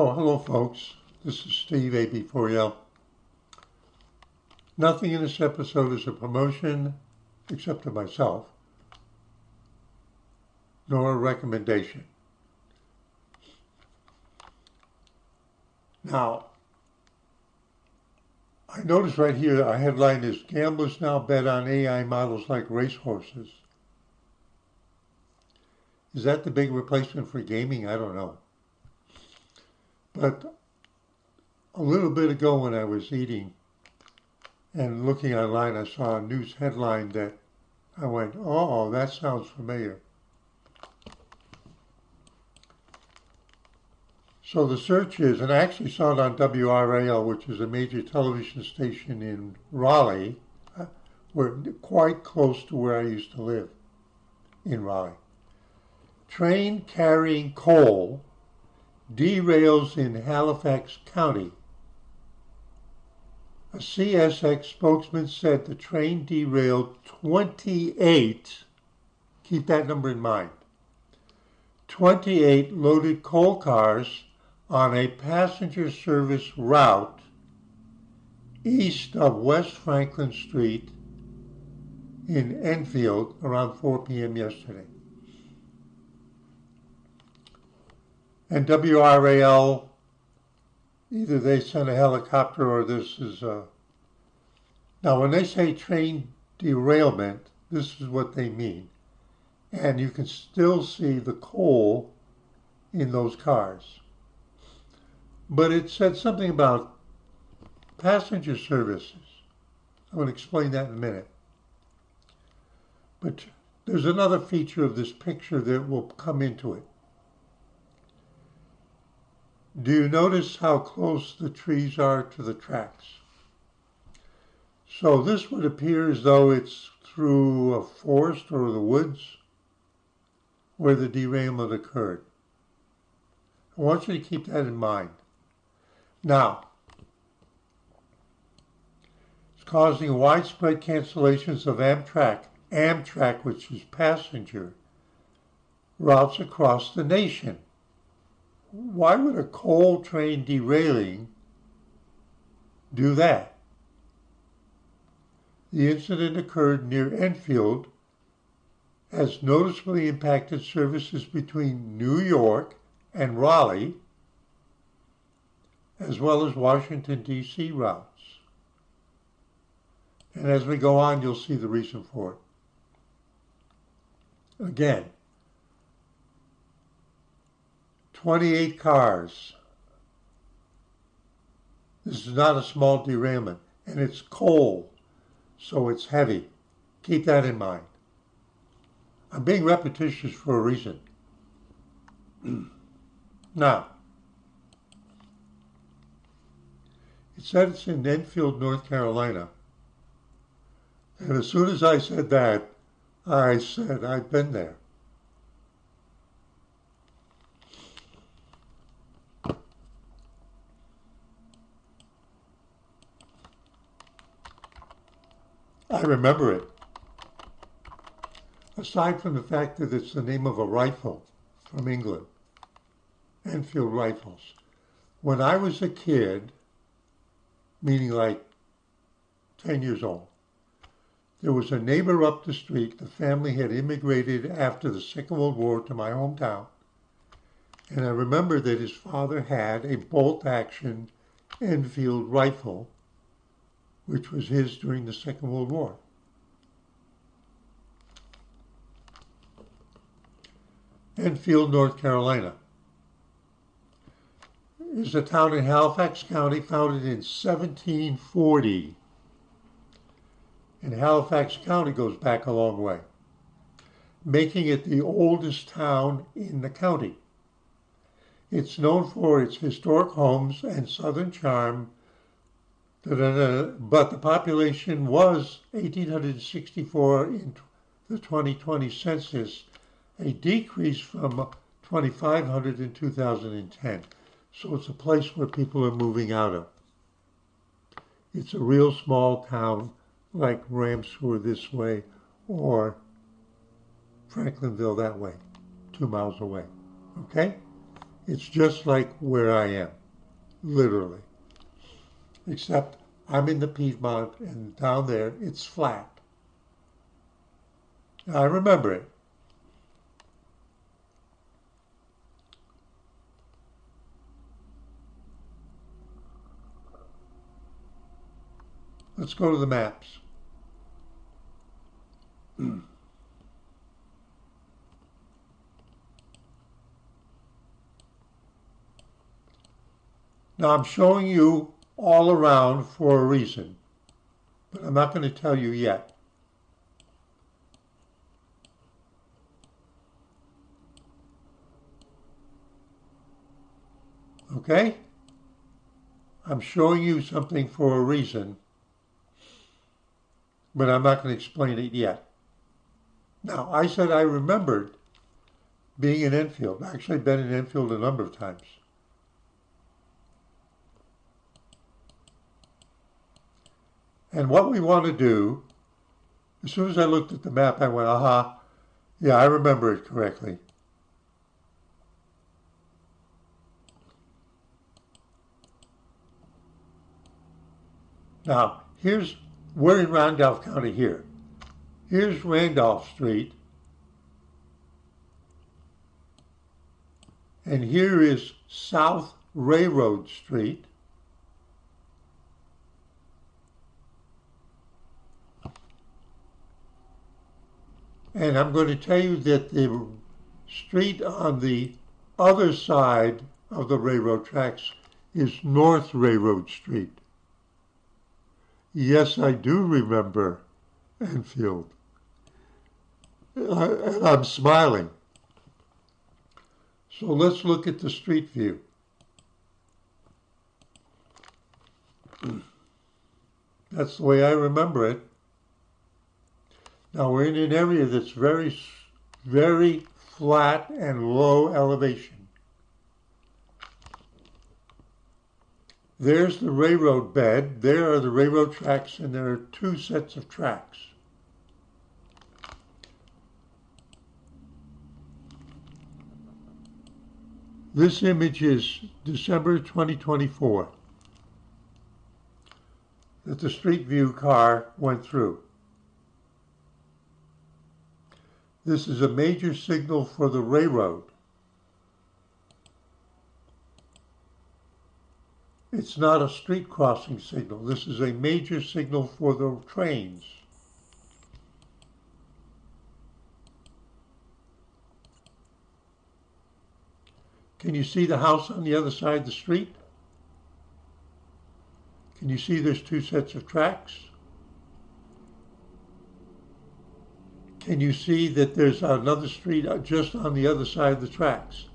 Oh, hello folks. This is Steve, AB4L. Nothing in this episode is a promotion, except to myself, nor a recommendation. Now, I notice right here, our headline is Gamblers Now Bet on AI Models Like Racehorses. Is that the big replacement for gaming? I don't know. But a little bit ago when I was eating and looking online, I saw a news headline that I went, oh, that sounds familiar. So the search is, and I actually saw it on WRAL, which is a major television station in Raleigh, where quite close to where I used to live in Raleigh. Train carrying coal derails in Halifax County. A CSX spokesman said the train derailed 28, keep that number in mind, 28 loaded coal cars on a passenger service route east of West Franklin Street in Enfield around 4 p.m. yesterday. And WRAL, either they sent a helicopter or this is now when they say train derailment, this is what they mean. And you can still see the coal in those cars. But it said something about passenger services. I'm going to explain that in a minute. But there's another feature of this picture that will come into it. Do you notice how close the trees are to the tracks? So this would appear as though it's through a forest or the woods where the derailment occurred. I want you to keep that in mind. Now, it's causing widespread cancellations of Amtrak, which is passenger, routes across the nation. Why would a coal train derailing do that? The incident occurred near Enfield, has noticeably impacted services between New York and Raleigh, as well as Washington, D.C. routes. And as we go on, you'll see the reason for it. Again, 28 cars. This is not a small derailment, and it's coal, so it's heavy. Keep that in mind. I'm being repetitious for a reason. Now, it said it's in Enfield, North Carolina. And as soon as I said that, I said I've been there. I remember it. Aside from the fact that it's the name of a rifle from England, Enfield rifles. When I was a kid, meaning like 10 years old, there was a neighbor up the street. The family had immigrated after the Second World War to my hometown. And I remember that his father had a bolt-action Enfield rifle, which was his during the Second World War. Enfield, North Carolina is a town in Halifax County founded in 1740. And Halifax County goes back a long way, making it the oldest town in the county. It's known for its historic homes and southern charm, but the population was 1,864 in the 2020 census, a decrease from 2,500 in 2010. So it's a place where people are moving out of. It's a real small town like Ramseur this way or Franklinville that way, 2 miles away. Okay? It's just like where I am, literally. Except I'm in the Piedmont and down there it's flat. I remember it. Let's go to the maps. Now I'm showing you all around for a reason, but I'm not going to tell you yet. Okay? I'm showing you something for a reason, but I'm not going to explain it yet. Now, I said I remembered being in Enfield. I've actually been in Enfield a number of times. And what we want to do, as soon as I looked at the map, I went, aha, yeah, I remember it correctly. Now, we're in Randolph County here. Here's Randolph Street. And here is South Railroad Street. And I'm going to tell you that the street on the other side of the railroad tracks is North Railroad Street. Yes, I do remember Enfield. I'm smiling. So let's look at the street view. That's the way I remember it. Now we're in an area that's very, very flat and low elevation. There's the railroad bed, there are the railroad tracks, and there are two sets of tracks. This image is December 2024 that the street view car went through. This is a major signal for the railroad. It's not a street crossing signal. This is a major signal for the trains. Can you see the house on the other side of the street? Can you see there's two sets of tracks? Can you see that there's another street just on the other side of the tracks?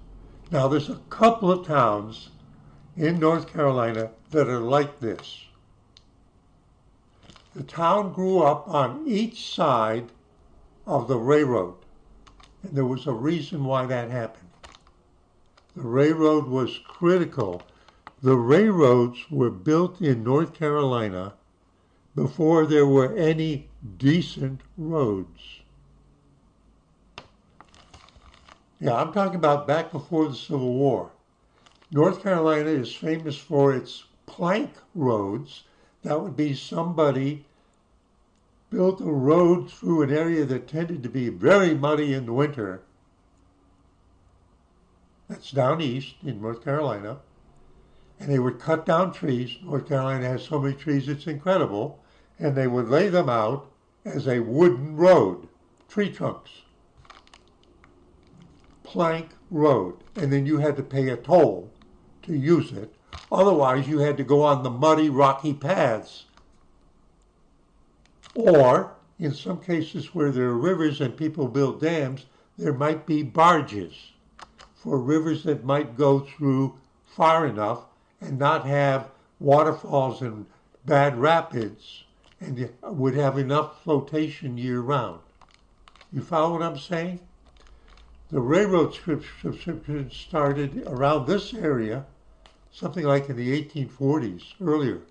Now there's a couple of towns in North Carolina that are like this. The town grew up on each side of the railroad, and there was a reason why that happened. The railroad was critical. The railroads were built in North Carolina before there were any decent roads. Yeah, I'm talking about back before the Civil War. North Carolina is famous for its plank roads. That would be somebody built a road through an area that tended to be very muddy in the winter. That's down east in North Carolina. And they would cut down trees. North Carolina has so many trees, it's incredible. And they would lay them out as a wooden road, tree trunks. Plank road. And then you had to pay a toll to use it. Otherwise, you had to go on the muddy, rocky paths. Or, in some cases where there are rivers and people build dams, there might be barges for rivers that might go through far enough and not have waterfalls and bad rapids, and would have enough flotation year-round. You follow what I'm saying? The railroad subscription started around this area, something like in the 1840s, earlier.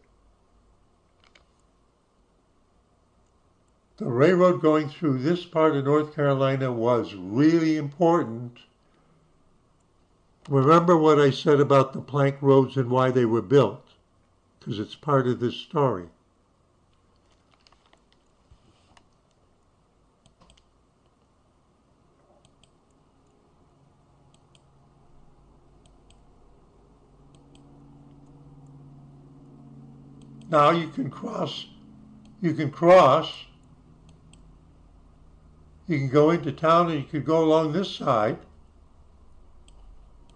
The railroad going through this part of North Carolina was really important Remember what I said about the plank roads and why they were built, because it's part of this story. Now you can cross, you can go into town and you could go along this side,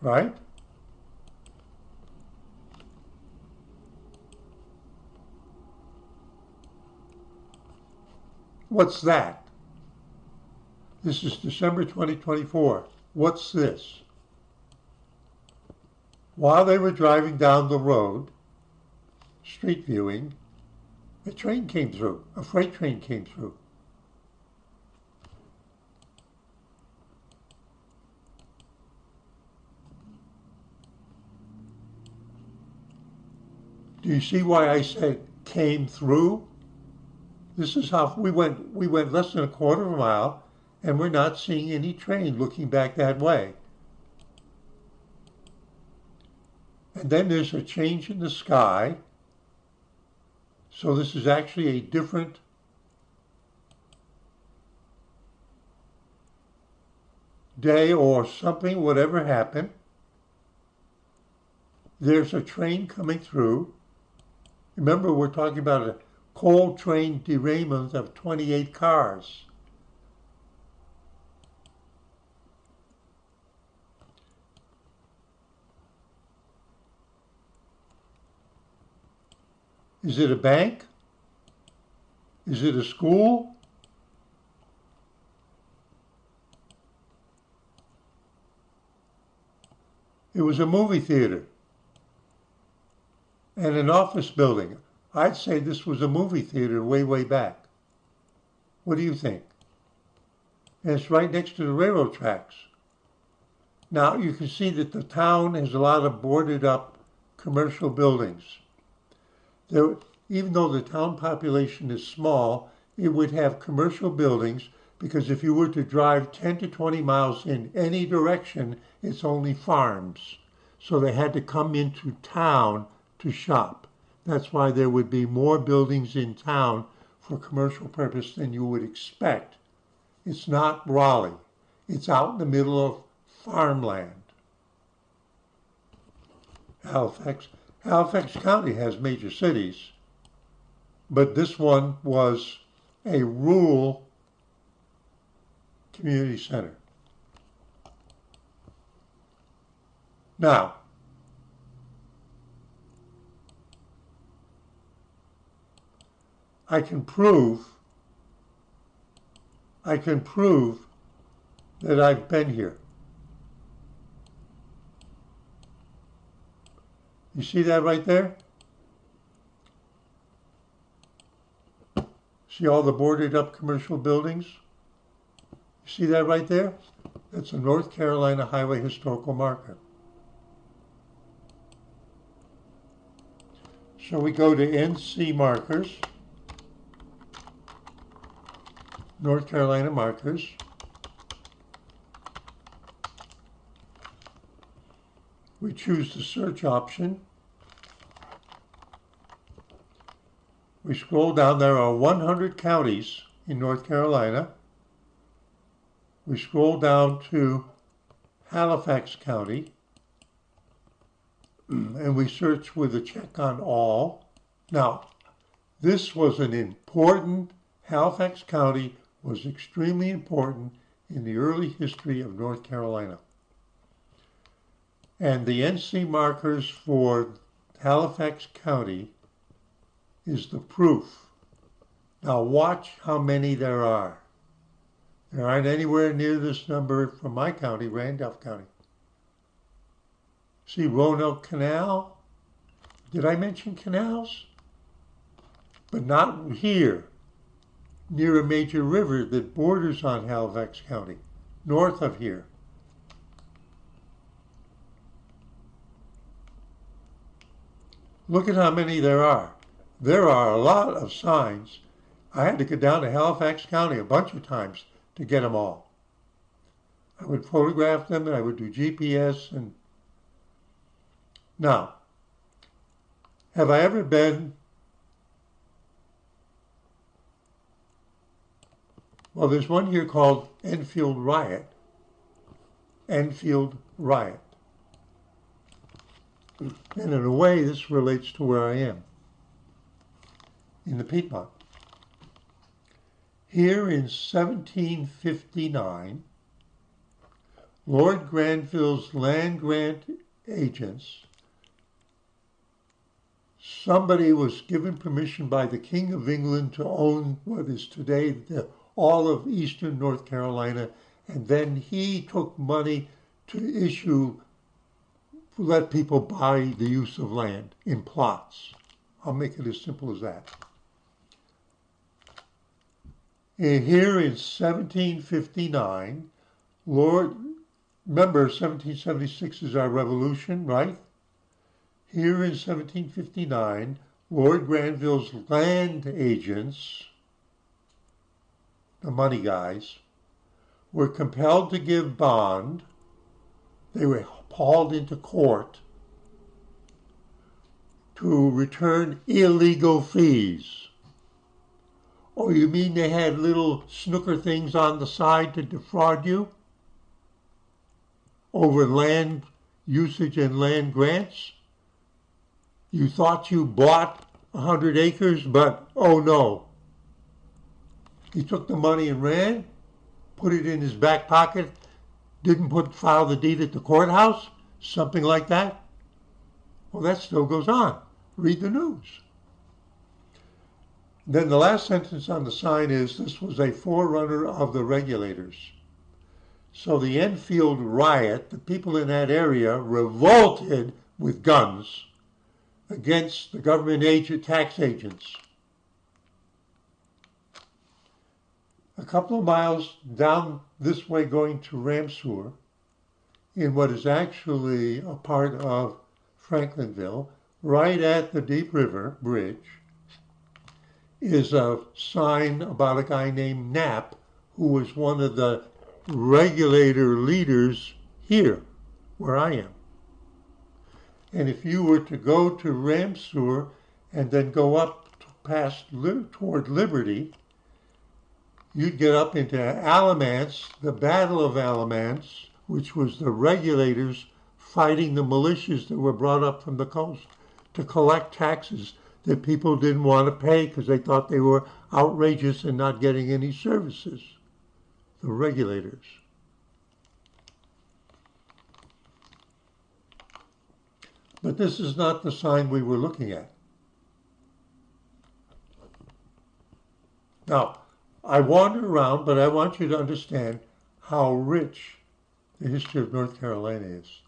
right? What's that? This is December 2024. What's this? While they were driving down the road, street viewing, a train came through, a freight train came through. Do you see why I said came through? This is how we went less than a quarter of a mile, and we're not seeing any train looking back that way. And then there's a change in the sky. So this is actually a different day or something, whatever happened. There's a train coming through. Remember, we're talking about a coal train derailment of 28 cars. Is it a bank? Is it a school? It was a movie theater and an office building. I'd say this was a movie theater way, way back. What do you think? And it's right next to the railroad tracks. Now you can see that the town has a lot of boarded up commercial buildings. Even though the town population is small, it would have commercial buildings because if you were to drive 10 to 20 miles in any direction, it's only farms. So they had to come into town to shop. That's why there would be more buildings in town for commercial purpose than you would expect. It's not Raleigh. It's out in the middle of farmland. Halifax County has major cities, but this one was a rural community center. Now, I can prove that I've been here. You see that right there? See all the boarded up commercial buildings? You see that right there? That's a North Carolina Highway Historical Marker. So we go to NC markers, North Carolina markers. We choose the search option. We scroll down. There are 100 counties in North Carolina. We scroll down to Halifax County, and we search with a check on all. Now, this was an important, Halifax County was extremely important in the early history of North Carolina. And the NC markers for Halifax County is the proof. Now watch how many there are. There aren't anywhere near this number from my county, Randolph County. See Roanoke Canal? Did I mention canals? But not here, near a major river that borders on Halifax County, north of here. Look at how many there are. There are a lot of signs. I had to go down to Halifax County a bunch of times to get them all. I would photograph them and I would do GPS and Now, have I ever been, well, there's one here called Enfield Riot. Enfield Riot. And in a way, this relates to where I am, in the Piedmont. Here in 1759, Lord Granville's land grant agents, somebody was given permission by the King of England to own what is today all of eastern North Carolina, and then he took money to let people buy the use of land in plots. I'll make it as simple as that. And here in 1759, remember 1776 is our revolution, right? Here in 1759, Lord Granville's land agents, the money guys, were compelled to give bond. They were hauled into court to return illegal fees. Oh, you mean they had little snooker things on the side to defraud you over land usage and land grants? You thought you bought 100 acres, but oh no. He took the money and ran, put it in his back pocket, didn't file the deed at the courthouse, something like that. Well, that still goes on. Read the news. Then the last sentence on the sign is, this was a forerunner of the regulators. So the Enfield riot, the people in that area revolted with guns against the government tax agents. A couple of miles down this way going to Ramseur, in what is actually a part of Franklinville, right at the Deep River Bridge, is a sign about a guy named Knapp, who was one of the regulator leaders here, where I am. And if you were to go to Ramseur and then go up toward Liberty, you'd get up into Alamance, the Battle of Alamance, which was the regulators fighting the militias that were brought up from the coast to collect taxes that people didn't want to pay because they thought they were outrageous and not getting any services. The regulators. But this is not the sign we were looking at. Now, I wander around, but I want you to understand how rich the history of North Carolina is.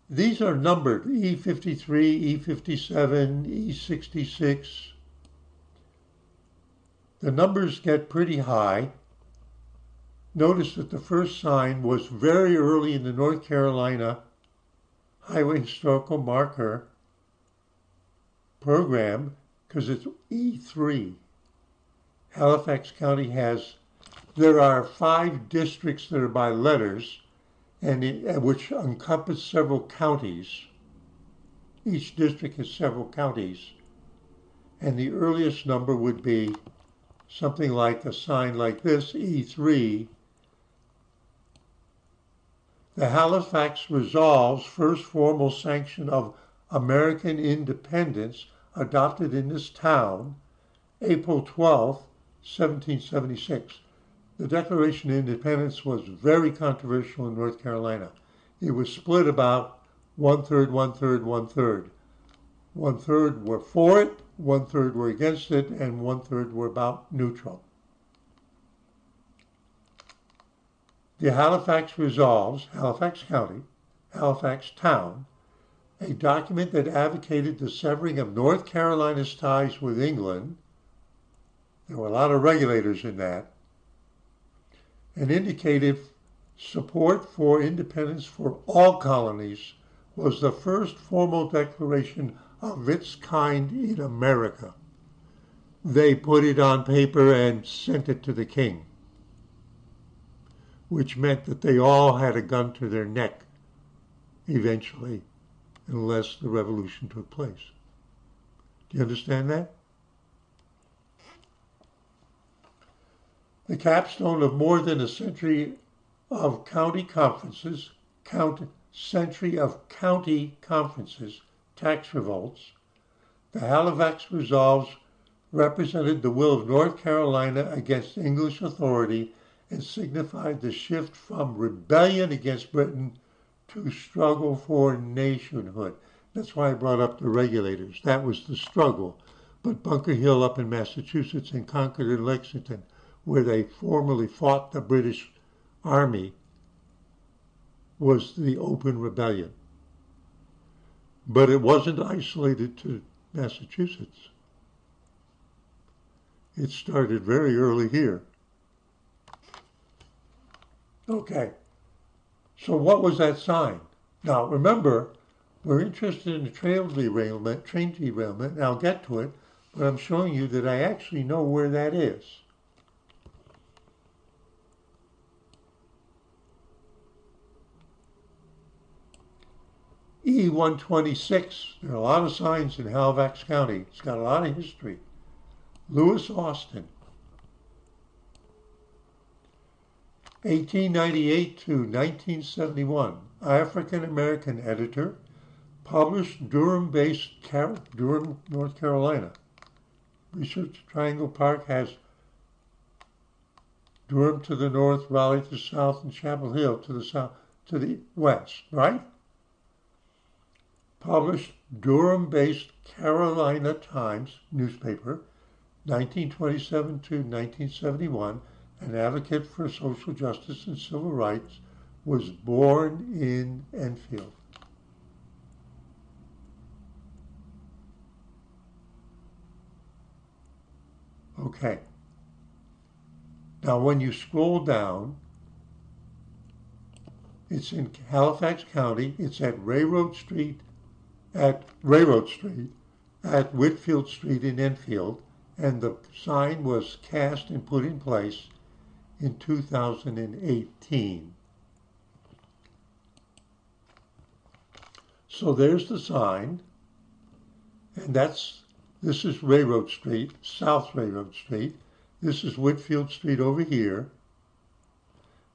These are numbered, E53, E57, E66. The numbers get pretty high. Notice that the first sign was very early in the North Carolina Highway Historical Marker program because it's E3. Halifax County there are 5 districts that are by letters, which encompass several counties. Each district has several counties. And the earliest number would be something like a sign like this, E3. The Halifax Resolves, first formal sanction of American independence, adopted in this town, April 12th, 1776. The Declaration of Independence was very controversial in North Carolina. It was split about 1/3, 1/3, 1/3. 1/3 were for it, 1/3 were against it, and 1/3 were about neutral. The Halifax Resolves, Halifax County, Halifax Town, a document that advocated the severing of North Carolina's ties with England. There were a lot of regulators in that, and indicated support for independence for all colonies, was the first formal declaration of its kind in America. They put it on paper and sent it to the king, which meant that they all had a gun to their neck eventually, unless the revolution took place. Do you understand that? The capstone of more than a century of county conferences, tax revolts, the Halifax resolves represented the will of North Carolina against English authority and signified the shift from rebellion against Britain to struggle for nationhood. That's why I brought up the regulators. That was the struggle. But Bunker Hill up in Massachusetts and Concord and Lexington, where they formally fought the British Army, was the open rebellion. But it wasn't isolated to Massachusetts. It started very early here. Okay, so what was that sign? Now remember, we're interested in the train derailment, and I'll get to it, but I'm showing you that I actually know where that is. E126, there are a lot of signs in Halifax County. It's got a lot of history. Lewis Austin, 1898 to 1971, African-American editor, published Durham-based Durham, North Carolina. Research Triangle Park has Durham to the north, Raleigh to the south, and Chapel Hill to the south, to the west, right? Published Durham-based Carolina Times newspaper, 1927 to 1971, an advocate for social justice and civil rights, was born in Enfield. Okay. Now when you scroll down, it's in Halifax County. It's at Railroad Street, at Whitfield Street in Enfield, and the sign was cast and put in place in 2018. So there's the sign, and this is Railroad Street, South Railroad Street. This is Whitfield Street over here.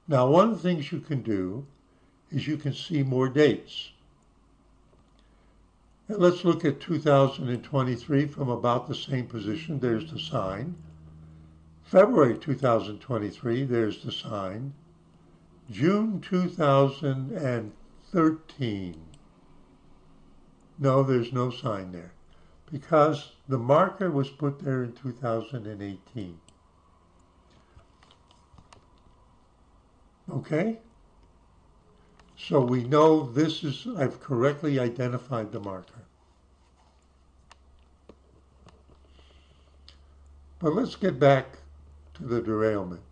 Now, one of the things you can do is you can see more dates. And let's look at 2023 from about the same position. There's the sign. February 2023, there's the sign. June 2013. No, there's no sign there because the marker was put there in 2018. Okay? So we know this is, I've correctly identified the marker. But let's get back to the derailment.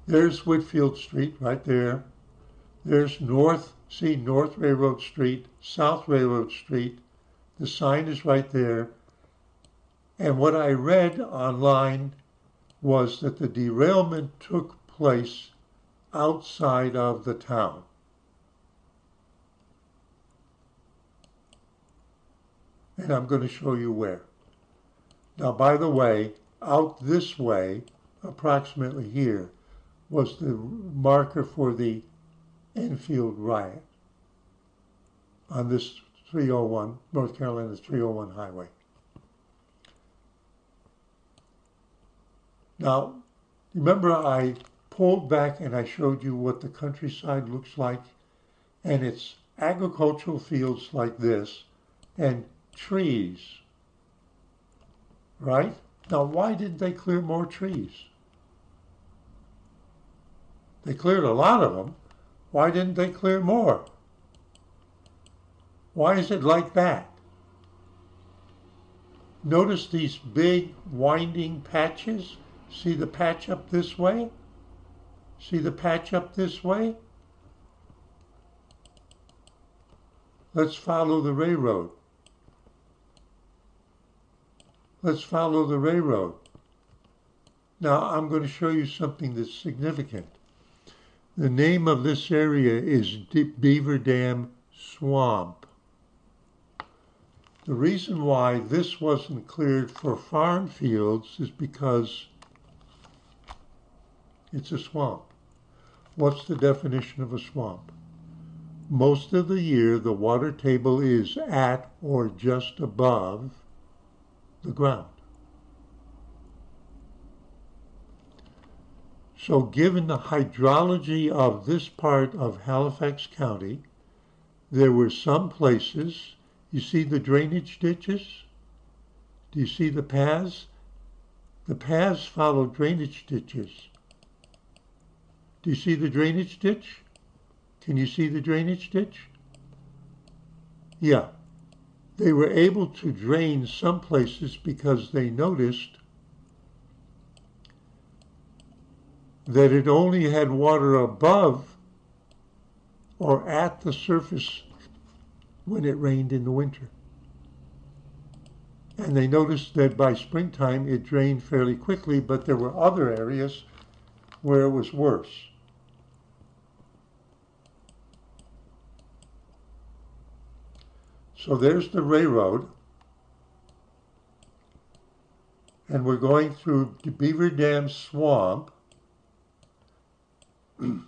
There's Whitfield Street right there. There's North Railroad Street, South Railroad Street. The sign is right there. And what I read online was that the derailment took place outside of the town. And I'm going to show you where. Now, by the way, out this way, approximately here, was the marker for the Enfield riot on this 301, North Carolina 301 highway. Now, remember I pulled back and I showed you what the countryside looks like, and it's agricultural fields like this and trees, right? Now, why didn't they clear more trees? They cleared a lot of them. Why didn't they clear more? Why is it like that? Notice these big winding patches. See the patch up this way? See the patch up this way? Let's follow the railroad. Let's follow the railroad. Now I'm going to show you something that's significant. The name of this area is Beaver Dam Swamp. The reason why this wasn't cleared for farm fields is because it's a swamp. What's the definition of a swamp? Most of the year, the water table is at or just above the ground. So given the hydrology of this part of Halifax County, there were some places, you see the drainage ditches? Do you see the paths? The paths follow drainage ditches. Do you see the drainage ditch? Can you see the drainage ditch? Yeah. They were able to drain some places because they noticed that it only had water above or at the surface when it rained in the winter. And they noticed that by springtime it drained fairly quickly, but there were other areas where it was worse. So there's the railroad, and we're going through the Beaver Dam Swamp, and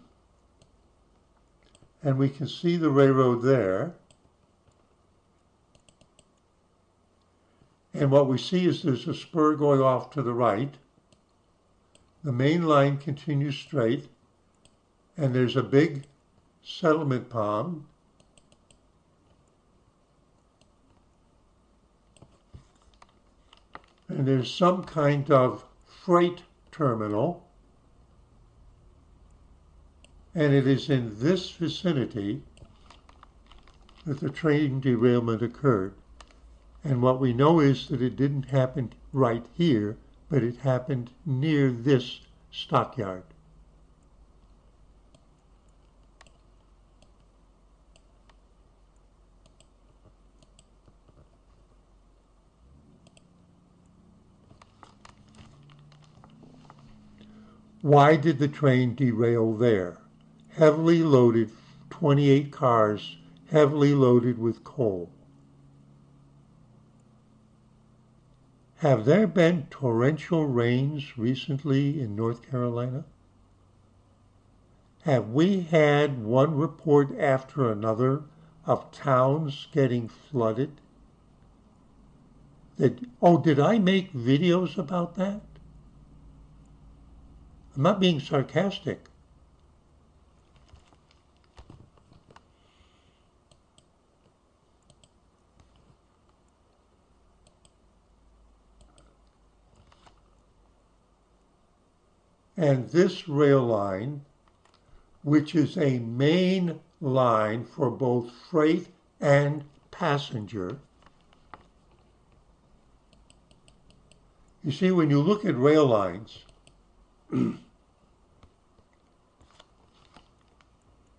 we can see the railroad there. And what we see is there's a spur going off to the right. The main line continues straight, and there's a big settlement pond. And there's some kind of freight terminal. And it is in this vicinity that the train derailment occurred. And what we know is that it didn't happen right here, but it happened near this stockyard. Why did the train derail there? Heavily loaded, 28 cars, heavily loaded with coal. Have there been torrential rains recently in North Carolina? Have we had one report after another of towns getting flooded? Did I make videos about that? I'm not being sarcastic. And this rail line, which is a main line for both freight and passenger. You see, when you look at rail lines,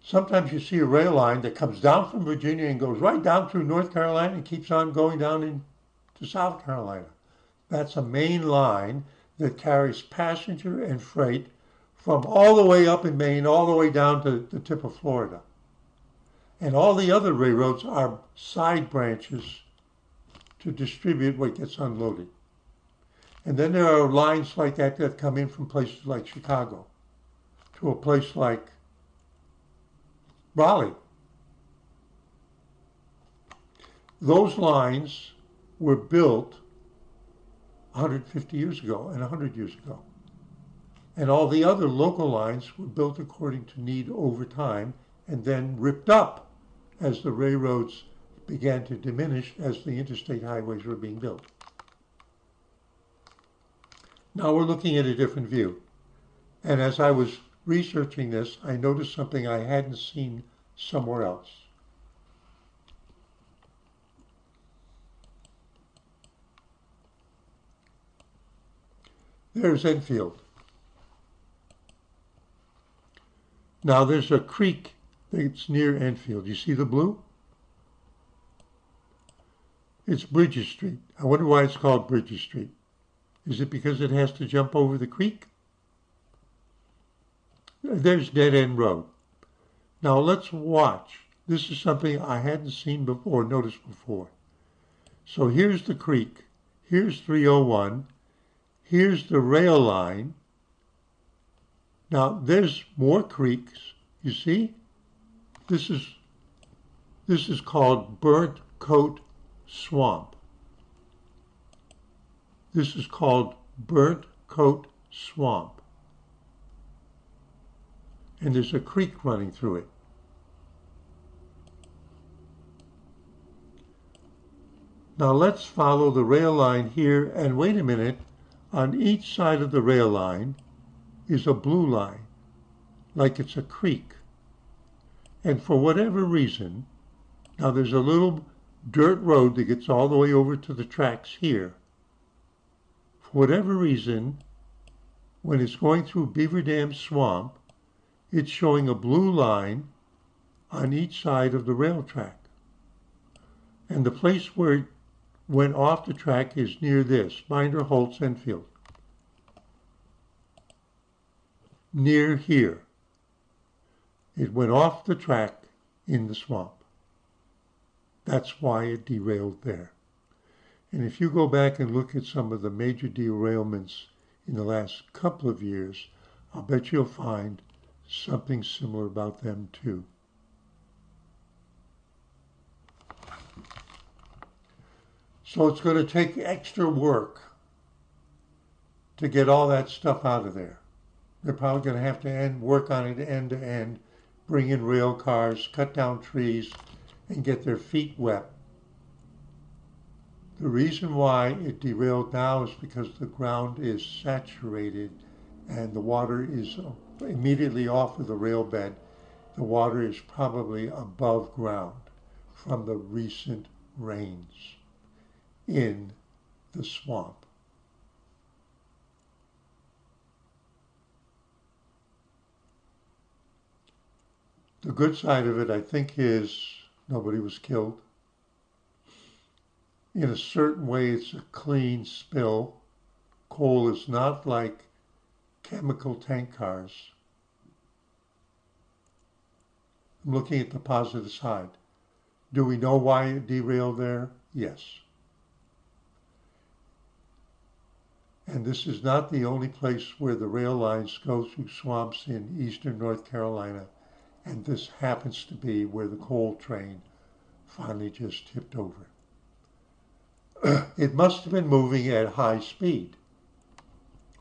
sometimes you see a rail line that comes down from Virginia and goes right down through North Carolina and keeps on going down into South Carolina. That's a main line that carries passenger and freight from all the way up in Maine, all the way down to the tip of Florida. And all the other railroads are side branches to distribute what gets unloaded. And then there are lines like that that come in from places like Chicago to a place like Raleigh. Those lines were built 150 years ago and 100 years ago. And all the other local lines were built according to need over time and then ripped up as the railroads began to diminish as the interstate highways were being built. Now we're looking at a different view. And as I was researching this, I noticed something I hadn't seen somewhere else. There's Enfield. Now there's a creek that's near Enfield. You see the blue? It's Bridges Street. I wonder why it's called Bridges Street. Is it because it has to jump over the creek? There's Dead End Road. Now let's watch. This is something I hadn't seen before, noticed before. So here's the creek. Here's 301. Here's the rail line. Now there's more creeks. You see? This is called Burnt Coat Swamp. This is called Burnt Coat Swamp. And there's a creek running through it. Now let's follow the rail line here, and wait a minute, on each side of the rail line is a blue line, like it's a creek. And for whatever reason, now there's a little dirt road that gets all the way over to the tracks here. For whatever reason, when it's going through Beaver Dam Swamp, it's showing a blue line on each side of the rail track. And the place where it went off the track is near this, Binder Holtz, Enfield. Near here. It went off the track in the swamp. That's why it derailed there. And if you go back and look at some of the major derailments in the last couple of years, I'll bet you'll find something similar about them too. So it's going to take extra work to get all that stuff out of there. They're probably going to have to work on it end to end, bring in rail cars, cut down trees, and get their feet wet. The reason why it derailed now is because the ground is saturated and the water is immediately off of the rail bed. The water is probably above ground from the recent rains in the swamp. The good side of it, I think, is nobody was killed. In a certain way, it's a clean spill. Coal is not like chemical tank cars. I'm looking at the positive side. Do we know why it derailed there? Yes. And this is not the only place where the rail lines go through swamps in eastern North Carolina. And this happens to be where the coal train finally just tipped over. It must have been moving at high speed.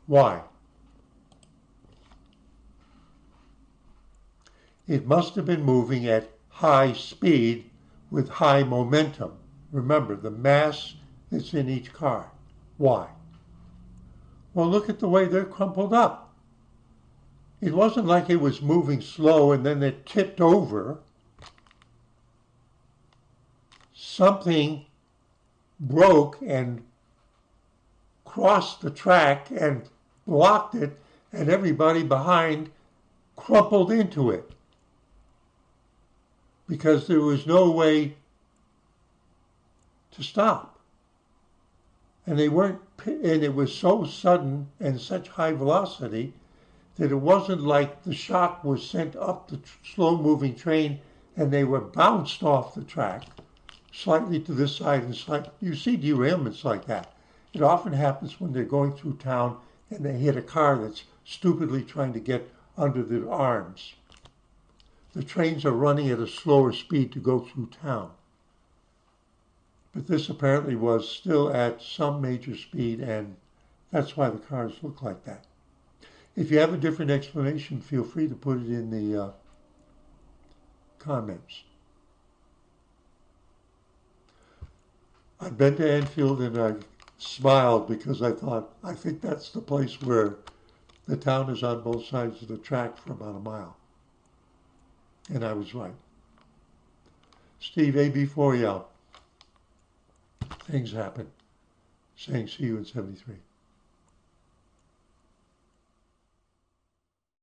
Why? It must have been moving at high speed with high momentum. Remember, the mass that's in each car. Why? Well, look at the way they're crumpled up. It wasn't like it was moving slow and then it tipped over. Something broke and crossed the track and blocked it, and everybody behind crumpled into it because there was no way to stop. And they weren't, and it was so sudden and such high velocity that it wasn't like the shock was sent up the slow-moving train and they were bounced off the track, slightly to this side and slightly. You see derailments like that. It often happens when they're going through town and they hit a car that's stupidly trying to get under their arms. The trains are running at a slower speed to go through town. But this apparently was still at some major speed, and that's why the cars look like that. If you have a different explanation, feel free to put it in the comments. I've been to Enfield and I smiled because I thought, I think that's the place where the town is on both sides of the track for about a mile. And I was right. Steve, AB4 out. Things happen. Saying see you in 73.